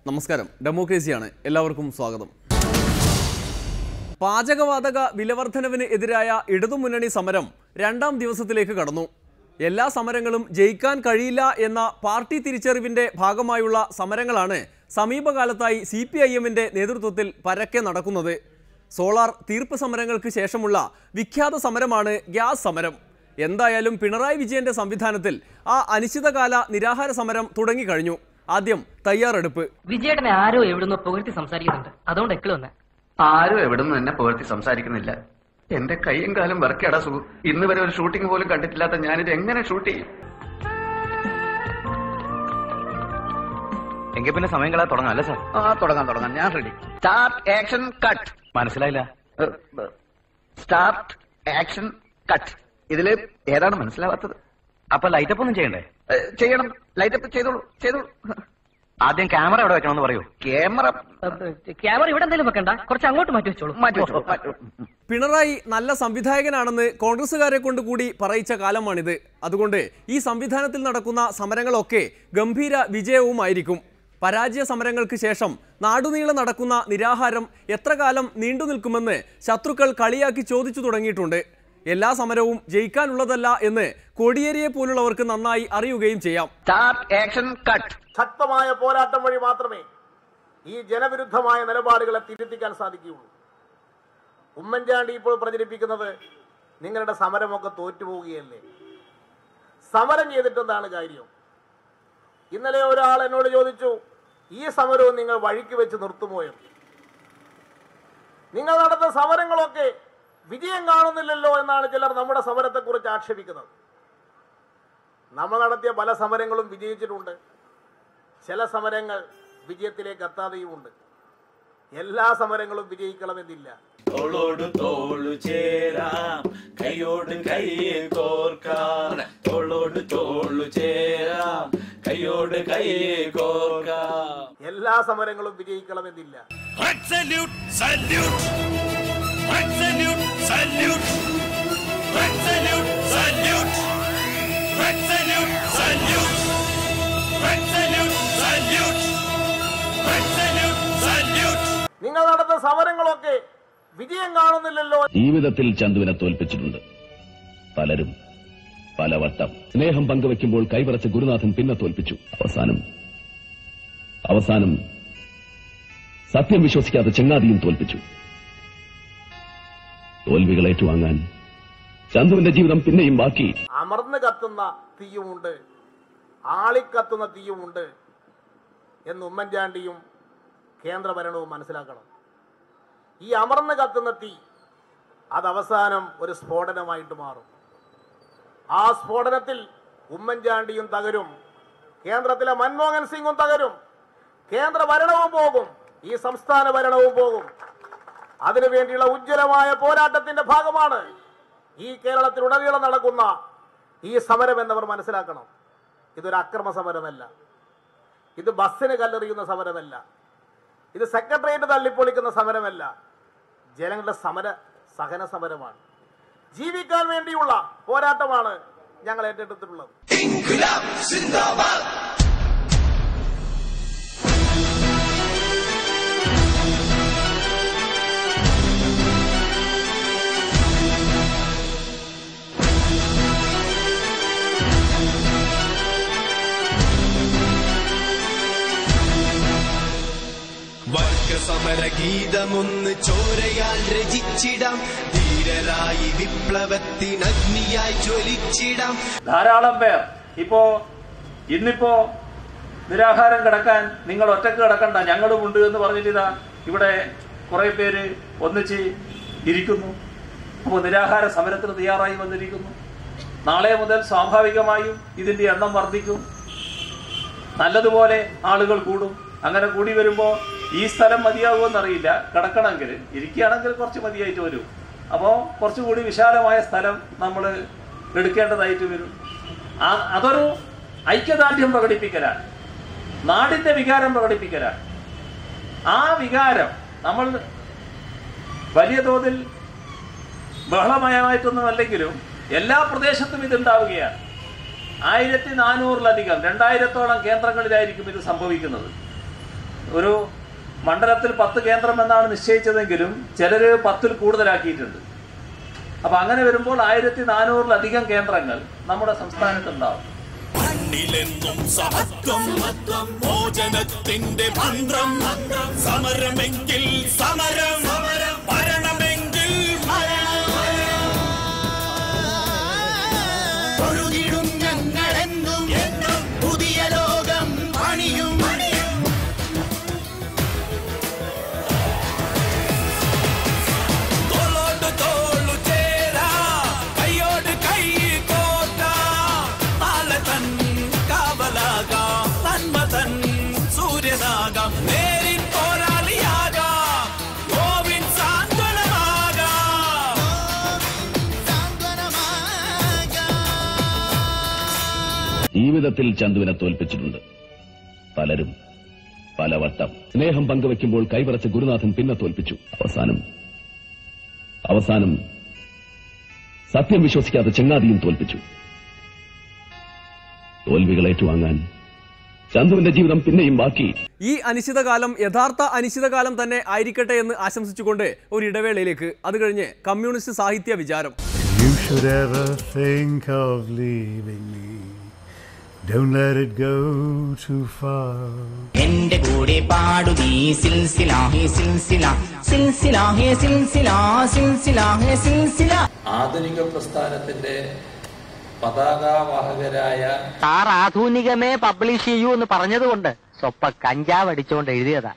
നമസ്കാരം. ഡെമോക്രസിയാണ്. എല്ലാവർക്കും സ്വാഗതം. പാചകവാതക വിലവർദ്ധനവിന് എതിരായ ഇടതുമുന്നണി സമരം രണ്ടാം ദിവസത്തിലേക്ക് കടന്നു. എല്ലാ സമരങ്ങളും ജയിക്കാൻ കഴിയില്ല എന്ന പാർട്ടി തിരിച്ചറിവിന്റെ ഭാഗമായുള്ള സമരങ്ങളാണ് സമീപകാലത്തായി CPIMന്റെ നേതൃത്വത്തിൽ പരക്കെ നടക്കുന്നത്. സോളാർ തീർപ്പ് സമരങ്ങൾക്ക് ശേഷമുള്ള വിഖ്യാത സമരമാണ് ഗ്യാസ് സമരം. എന്തായാലും പിണറായി വിജയന്റെ സംവിധാനത്തിൽ ആ അനിശ്ചിതകാല നിരാഹാര സമരം തുടങ്ങിക്കഴിഞ്ഞു. ആദ്യം തയ്യാറെടുപ്പ്. വിജയേട്ടനെ ആരോ എവിടുന്നോ പുകഴ്ത്തി സംസാരിക്കുന്നുണ്ട്. അതുകൊണ്ട് എക്കള് വന്നെ. ആരും എവിടുന്ന് തന്നെ പുകഴ്ത്തി സംസാരിക്കുന്നില്ല. എന്റെ കൈയും കാലം വർക്കടാ സുഖം. ഇന്ന് വരെ ഒരു ഷൂട്ടിംഗ് പോലും കണ്ടിട്ടില്ലാത്ത ഞാനിത് എങ്ങനെ ഷൂട്ട് ചെയ്യും? എങ്കിൽ പിന്നെ സമയം കളയാൻ തുടങ്ങാം അല്ലേ സാർ? തുടങ്ങാം. ഞാൻ റെഡി. Start action cut. മനസ്സിലായില്ല. Start action cut. ഇതില് ഏതാണ് മനസ്സിലാവാത്തത്? അപ്പൊ ലൈറ്റപ്പ് ഒന്നും ചെയ്യണ്ടേ? ചെയ്യണം. ലൈറ്റപ്പ് ചെയ്തോളൂ. ആദ്യം ക്യാമറ എവിടെ വെക്കണമെന്ന് പറയൂ. ക്യാമറ ഇവിടെ എന്തെങ്കിലും വെക്കണ്ട, കുറച്ച് അങ്ങോട്ട് മാറ്റി വെച്ചോളൂ. പിണറായി നല്ല സംവിധായകനാണെന്ന് കോൺഗ്രസുകാരെ കൊണ്ട് കൂടി പറയിച്ച കാലമാണിത്. അതുകൊണ്ട് ഈ സംവിധാനത്തിൽ നടക്കുന്ന സമരങ്ങളൊക്കെ ഗംഭീര വിജയവുമായിരിക്കും. പരാജയ സമരങ്ങൾക്ക് ശേഷം നാടുനീളെ നടക്കുന്ന നിരാഹാരം എത്ര കാലം നീണ്ടു നിൽക്കുമെന്ന് ശത്രുക്കൾ കളിയാക്കി ചോദിച്ചു തുടങ്ങിയിട്ടുണ്ട്. എല്ലാ സമരവും ജയിക്കാനുള്ളതല്ല എന്ന് കോടിയേരിയെ പോലുള്ളവർക്ക് നന്നായി അറിയുകയും ചെയ്യാം. ശക്തമായ പോരാട്ടം വഴി മാത്രമേ ഈ ജനവിരുദ്ധമായ നിലപാടുകളെ തിരുത്തിക്കാൻ സാധിക്കുകയുള്ളൂ. ഉമ്മൻചാണ്ടി ഇപ്പോൾ പ്രചരിപ്പിക്കുന്നത് നിങ്ങളുടെ സമരമൊക്കെ തോറ്റുപോവുകയല്ലേ. സമരം ചെയ്തിട്ടെന്താണ് കാര്യം? ഇന്നലെ ഒരാൾ എന്നോട് ചോദിച്ചു, ഈ സമരവും നിങ്ങൾ വഴിക്ക് വെച്ച് നിർത്തുമോ എന്ന്. നിങ്ങൾ നടത്തുന്ന സമരങ്ങളൊക്കെ വിജയം കാണുന്നില്ലല്ലോ എന്നാണ് ചിലർ നമ്മുടെ സമരത്തെക്കുറിച്ച് ആക്ഷേപിക്കുന്നത്. നമ്മൾ നടത്തിയ പല സമരങ്ങളും വിജയിച്ചിട്ടുണ്ട്. ചില സമരങ്ങൾ വിജയത്തിലേക്ക് എത്താതെയുമുണ്ട്. എല്ലാ സമരങ്ങളും വിജയിക്കണമെന്നില്ല. തോളോട് തോളു ചേരാം, കൈയോട് കൈ കോർക്കാം. തോളോട് തോളു ചേരാം, കൈയോട് കൈ കോർക്കാം. എല്ലാ സമരങ്ങളും വിജയിക്കണമെന്നില്ല. നിങ്ങൾ നടത്തുന്ന സമരങ്ങളൊക്കെ വിജയം കാണുന്നില്ലല്ലോ. ജീവിതത്തിൽ ചന്തുവിനെ തോൽപ്പിച്ചിട്ടുണ്ട് പലരും പലവട്ടം. സ്നേഹം പങ്കുവെക്കുമ്പോൾ കൈവറച്ച ഗുരുനാഥൻ പിന്നെ തോൽപ്പിച്ചു. അവസാനം സത്യം വിശ്വസിക്കാത്ത ചെങ്ങാതിയും തോൽപ്പിച്ചു. തോൽവികൾ ഏറ്റുവാങ്ങാൻ ചന്തുവിന്റെ ജീവിതം പിന്നെയും ബാക്കി. അമർന്ന് കത്തുന്ന തീയുമുണ്ട്, ആളിക്കത്തുന്ന തീയുമുണ്ട് എന്ന് ഉമ്മൻചാണ്ടിയും കേന്ദ്ര ഭരണവും മനസ്സിലാക്കണം. ഈ അമർന്ന് കത്തുന്ന തീ അത് അവസാനം ഒരു സ്ഫോടനമായിട്ട് മാറും. ആ സ്ഫോടനത്തിൽ ഉമ്മൻചാണ്ടിയും തകരും, കേന്ദ്രത്തിലെ മൻമോഹൻ സിംഗും തകരും, കേന്ദ്ര ഭരണവും പോകും, ഈ സംസ്ഥാന ഭരണവും പോകും. അതിനുവേണ്ടിയുള്ള ഉജ്ജ്വലമായ പോരാട്ടത്തിന്റെ ഭാഗമാണ് ഈ കേരളത്തിലുടനീളം നടക്കുന്ന ഈ സമരം എന്നവർ മനസ്സിലാക്കണം. ഇതൊരു അക്രമ സമരമല്ല, ഇത് ബസ്സിന് കല്ലെറിയുന്ന സമരമല്ല, ഇത് സെക്രട്ടേറിയറ്റ് തള്ളിപ്പൊളിക്കുന്ന സമരമല്ല. ജനങ്ങളുടെ സഹന സമരമാണ്. ജീവിക്കാൻ വേണ്ടിയുള്ള പോരാട്ടമാണ് ഞങ്ങൾ ഏറ്റെടുത്തിട്ടുള്ളത്. സമരഗീതമൊന്ന് ചോരയാൽ രചിച്ചിടാം, ധീരരായി വിപ്ലവത്തിനഗ്നിയായി ജ്വലിച്ചിടാം. ധാരാളം പേർ ഇന്നിപ്പോ നിരാഹാരം കിടക്കാൻ നിങ്ങൾ ഒറ്റക്ക് കിടക്കണ്ട, ഞങ്ങളും ഉണ്ട് എന്ന് പറഞ്ഞിട്ട് ഇവിടെ കുറെ പേര് ഒന്നിച്ച് ഇരിക്കുന്നു. അപ്പോൾ നിരാഹാര സമരത്തിന് തയ്യാറായി വന്നിരിക്കുന്നു. നാളെ മുതൽ സ്വാഭാവികമായും ഇതിന്റെ എണ്ണം വർദ്ധിക്കും. നല്ലതുപോലെ ആളുകൾ കൂടും. അങ്ങനെ കൂടി വരുമ്പോൾ ഈ സ്ഥലം മതിയാകുമെന്നറിയില്ല. കിടക്കണമെങ്കിൽ, ഇരിക്കുകയാണെങ്കിൽ കുറച്ച് മതിയായിട്ട് വരും. അപ്പോൾ കുറച്ചുകൂടി വിശാലമായ സ്ഥലം നമ്മൾ എടുക്കേണ്ടതായിട്ട് വരും. അതൊരു ഐക്യദാർഢ്യം പ്രകടിപ്പിക്കലാണ്, നാടിന്റെ വികാരം പ്രകടിപ്പിക്കലാണ്. ആ വികാരം നമ്മൾ വലിയ തോതിൽ ബഹളമയമായിട്ടൊന്നുമല്ലെങ്കിലും എല്ലാ പ്രദേശത്തും ഇതുണ്ടാവുകയാണ്. 1400-ലധികം 2000-ഓളം കേന്ദ്രങ്ങളിലായിരിക്കും ഇത് സംഭവിക്കുന്നത്. ഒരു മണ്ഡലത്തിൽ 10 കേന്ദ്രം എന്നാണ് നിശ്ചയിച്ചതെങ്കിലും ചിലര് 10-ൽ കൂടുതലാക്കിയിട്ടുണ്ട്. അപ്പൊ അങ്ങനെ വരുമ്പോൾ 1400-ലധികം കേന്ദ്രങ്ങൾ നമ്മുടെ സംസ്ഥാനത്തുണ്ടാവും. സമരമെങ്കിൽ സമരം, മരണമെങ്കിൽ ഒഴുകിടും ഞങ്ങളെന്നും പുതിയ ലോകം പണിയും. തോളോട് തോളു ചേരാ, കൈയോട് കൈ കോട്ട, നാളെ തൻ കാവലാകാം, നന്മ തൻ സൂര്യനാകാം, നേരിൻ പോരാളിയാകാം, ഗോവിൻ സാന്ത്വനമാകാം. ജീവിതത്തിൽ ചന്തുവിനെ തോൽപ്പിച്ചിട്ടുണ്ട് പലരും പലവട്ടം. സ്നേഹം പങ്കുവെക്കുമ്പോൾ കൈവറച്ച ഗുരുനാഥൻ പിന്നെ തോൽപ്പിച്ചു. അവസാനം സത്യം വിശ്വസിക്കാത്ത ചെങ്ങാതിയും തോൽപ്പിച്ചു. തോൽവികൾ ഏറ്റുവാങ്ങാൻ ചന്തുവിന്റെ ജീവിതം പിന്നെയും ബാക്കി. ഈ അനിശ്ചിതകാലം യഥാർത്ഥ അനിശ്ചിതകാലം തന്നെ ആയിരിക്കട്ടെ എന്ന് ആശംസിച്ചുകൊണ്ട് ഒരു ഇടവേളയിലേക്ക്. അത് കഴിഞ്ഞ് കമ്മ്യൂണിസ്റ്റ് സാഹിത്യ വിചാരം. You should ever think of leaving me, don't let it go too far. എന്റെ കൂടെ പാടു നീ സിൽസില ഹേ സിൽസില, സിൽസില ഹേ സിൽസില, സിൽസില ഹേ സിൽസില. ആധുനിക പ്രസ്ഥാനത്തിന്റെ പതാകവാഹകരായ സാർ ആധുനികമേ പബ്ലിഷ് ചെയ്യൂ എന്ന് പറഞ്ഞതുകൊണ്ട് സ്വപ്പ കഞ്ചാവ് അടിച്ചുകൊണ്ട് എഴുതിയതാ.